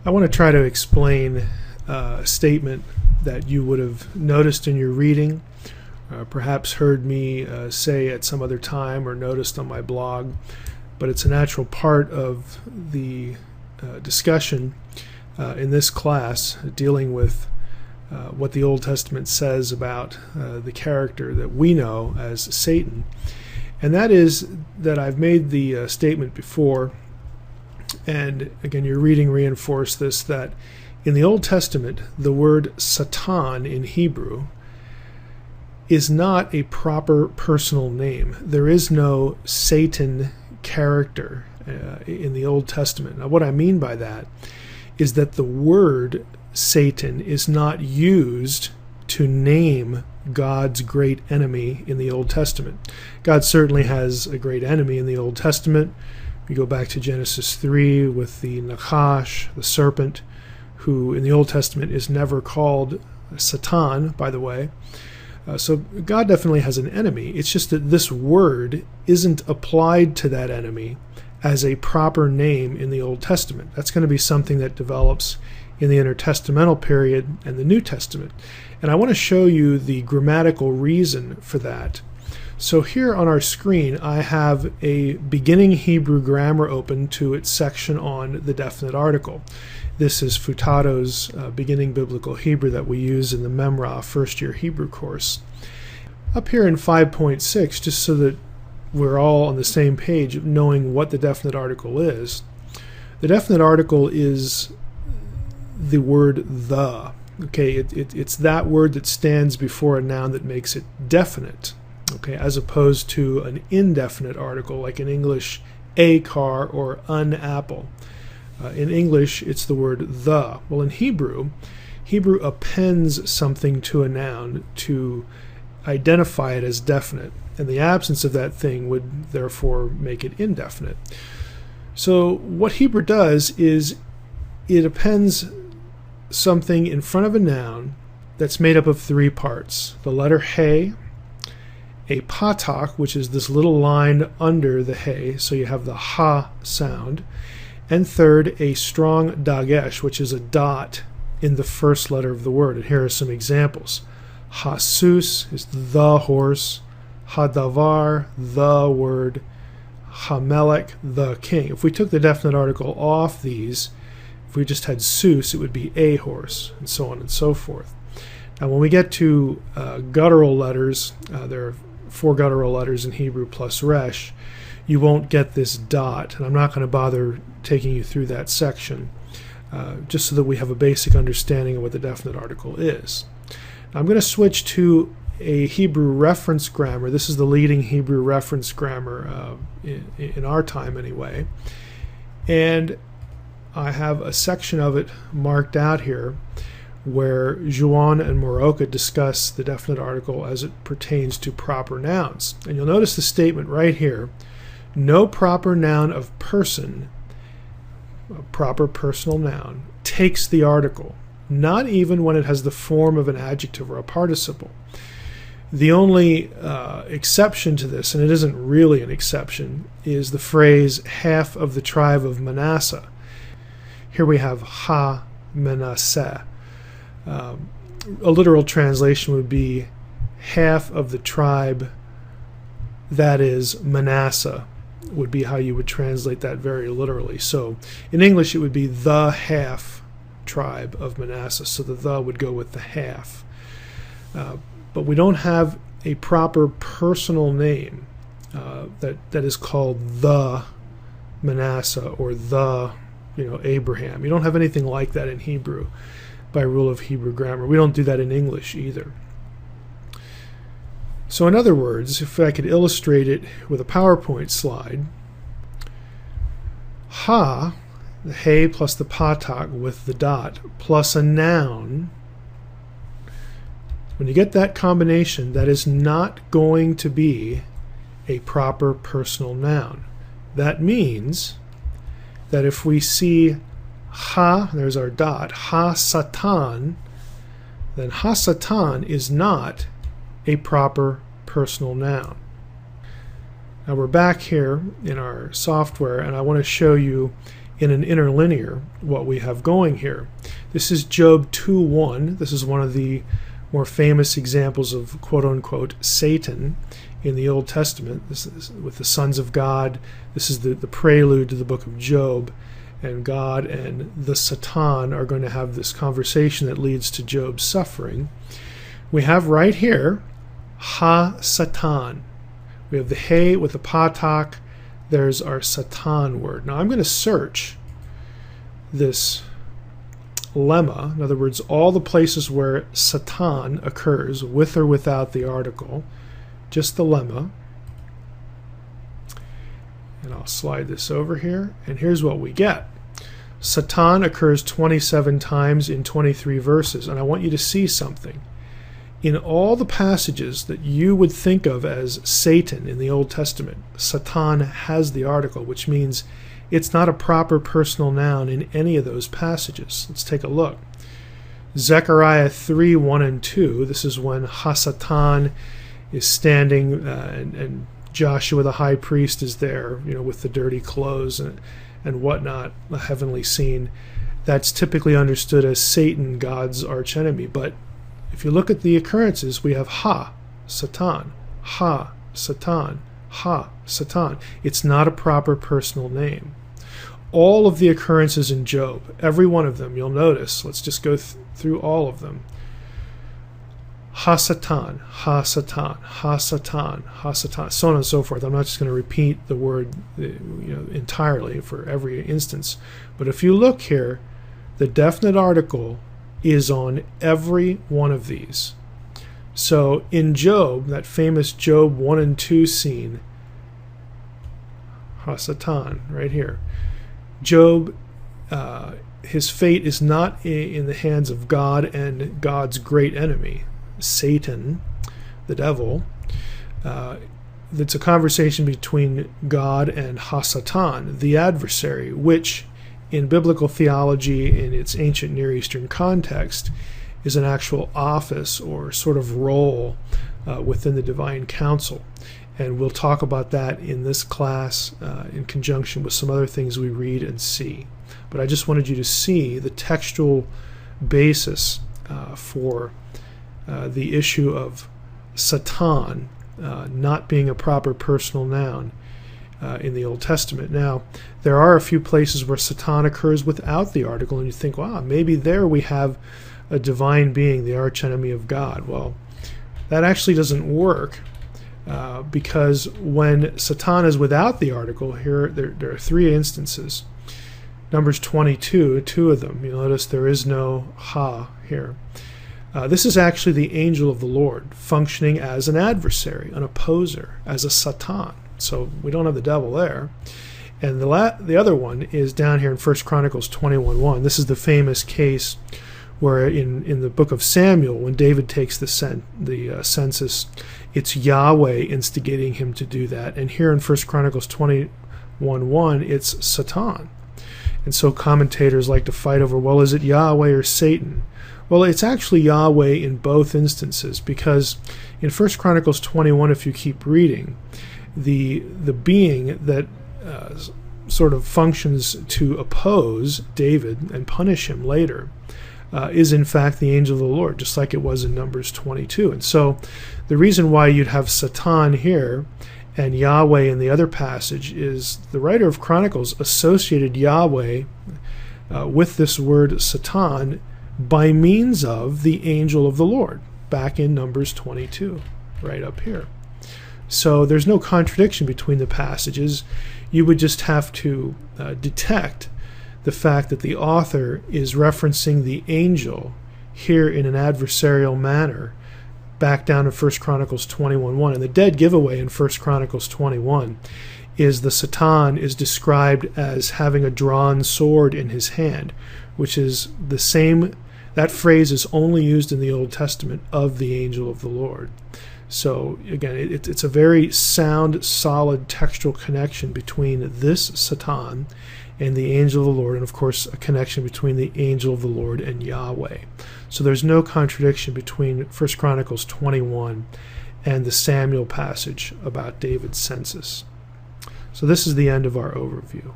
I want to try to explain a statement that you would have noticed in your reading, perhaps heard me say at some other time or noticed on my blog, but it's a natural part of the discussion in this class dealing with what the Old Testament says about the character that we know as Satan. And that is that I've made the statement before, and again your reading reinforced this, that in the Old Testament the word Satan in Hebrew is not a proper personal name. There is no Satan character in the Old Testament. Now what I mean by that is that the word Satan is not used to name God's great enemy in the Old Testament. God certainly has a great enemy in the Old Testament. We go back to Genesis 3 with the Nachash, the serpent, who in the Old Testament is never called Satan, by the way. So God definitely has an enemy. It's just that this word isn't applied to that enemy as a proper name in the Old Testament. That's going to be something that develops in the intertestamental period and the New Testament. And I want to show you the grammatical reason for that. So here on our screen I have a beginning Hebrew grammar open to its section on the definite article. This is Futado's beginning biblical Hebrew that we use in the Memra first year Hebrew course. Up here in 5.6, just so that we're all on the same page of knowing what the definite article is, the definite article is the word the. Okay, it's that word that stands before a noun that makes it definite, okay, as opposed to an indefinite article like in English a car or an apple. In English it's the word the. Well, in Hebrew appends something to a noun to identify it as definite, and the absence of that thing would therefore make it indefinite. So what Hebrew does is it appends something in front of a noun that's made up of three parts: the letter He, a patak, which is this little line under the He, so you have the ha sound, and third, a strong dagesh, which is a dot in the first letter of the word. And here are some examples. Hasus is the horse, hadavar, the word, hamelech, the king. If we took the definite article off these, if we just had sus, it would be a horse, and so on and so forth. Now when we get to guttural letters, there are 4 guttural letters in Hebrew plus resh, you won't get this dot, and I'm not going to bother taking you through that section, just so that we have a basic understanding of what the definite article is. Now I'm going to switch to a Hebrew reference grammar. This is the leading Hebrew reference grammar in our time anyway, and I have a section of it marked out here where Juan and Moroka discuss the definite article as it pertains to proper nouns. And you'll notice the statement right here: no proper noun of person, a proper personal noun, takes the article, not even when it has the form of an adjective or a participle. The only exception to this, and it isn't really an exception, is the phrase half of the tribe of Manasseh. Here we have ha Manasseh. A literal translation would be half of the tribe that is Manasseh, would be how you would translate that very literally. So in English it would be the half tribe of Manasseh, so the would go with the half. But we don't have a proper personal name that is called the Manasseh or the Abraham. You don't have anything like that in Hebrew by rule of Hebrew grammar. We don't do that in English either. So in other words, if I could illustrate it with a PowerPoint slide, ha, the He plus the patak with the dot, plus a noun, when you get that combination, that is not going to be a proper personal noun. That means that if we see ha, there's our dot, ha satan, then ha satan is not a proper personal noun. Now we're back here in our software, and I want to show you in an interlinear what we have going here. This is Job 2:1. This is one of the more famous examples of quote-unquote Satan in the Old Testament. This is with the sons of God. This is the prelude to the book of Job. And God and the Satan are going to have this conversation that leads to Job's suffering. We have right here, Ha-Satan. We have the He with the Patak. There's our Satan word. Now I'm going to search this lemma, in other words, all the places where Satan occurs, with or without the article, just the lemma. And I'll slide this over here, and here's what we get. Satan occurs 27 times in 23 verses, and I want you to see something. In all the passages that you would think of as Satan in the Old Testament, Satan has the article, which means it's not a proper personal noun in any of those passages. Let's take a look. Zechariah 3:1 and 2, this is when Ha-Satan is standing and Joshua the high priest is there, with the dirty clothes and whatnot, a heavenly scene. That's typically understood as Satan, God's archenemy. But if you look at the occurrences, we have Ha-Satan, Ha-Satan, Ha-Satan. It's not a proper personal name. All of the occurrences in Job, every one of them, you'll notice, let's just go through all of them. Ha-Satan, Ha-Satan, Ha-Satan, Ha-Satan, so on and so forth. I'm not just going to repeat the word entirely for every instance. But if you look here, the definite article is on every one of these. So in Job, that famous Job 1 and 2 scene, Ha-Satan, right here. Job, his fate is not in the hands of God and God's great enemy, Satan, the devil. It's a conversation between God and Ha-Satan, the adversary, which in biblical theology, in its ancient Near Eastern context, is an actual office or sort of role within the divine council. And we'll talk about that in this class in conjunction with some other things we read and see. But I just wanted you to see the textual basis for the issue of Satan not being a proper personal noun in the Old Testament. Now, there are a few places where Satan occurs without the article, and you think, wow, maybe there we have a divine being, the archenemy of God. Well, that actually doesn't work. Because when Satan is without the article, there are 3 instances. Numbers 22, 2 of them. You notice there is no Ha here. This is actually the angel of the Lord functioning as an adversary, an opposer, as a Satan. So we don't have the devil there. And the other one is down here in 1 Chronicles 21:1. This is the famous case where in the book of Samuel, when David takes the census, it's Yahweh instigating him to do that. And here in 1 Chronicles 21:1, it's Satan. And so commentators like to fight over, well, is it Yahweh or Satan? Well, it's actually Yahweh in both instances, because in 1 Chronicles 21, if you keep reading, the being that sort of functions to oppose David and punish him later is in fact the angel of the Lord, just like it was in Numbers 22. And so the reason why you'd have Satan here and Yahweh in the other passage is the writer of Chronicles associated Yahweh with this word Satan by means of the angel of the Lord, back in Numbers 22, right up here. So there's no contradiction between the passages. You would just have to detect the fact that the author is referencing the angel here in an adversarial manner back down to 1 Chronicles 21:1. And the dead giveaway in 1 Chronicles 21 is the Satan is described as having a drawn sword in his hand, which is the same. That phrase is only used in the Old Testament of the angel of the Lord. So again, it's a very sound, solid textual connection between this Satan and the angel of the Lord, and of course a connection between the angel of the Lord and Yahweh. So there's no contradiction between 1 Chronicles 21 and the Samuel passage about David's census. So this is the end of our overview.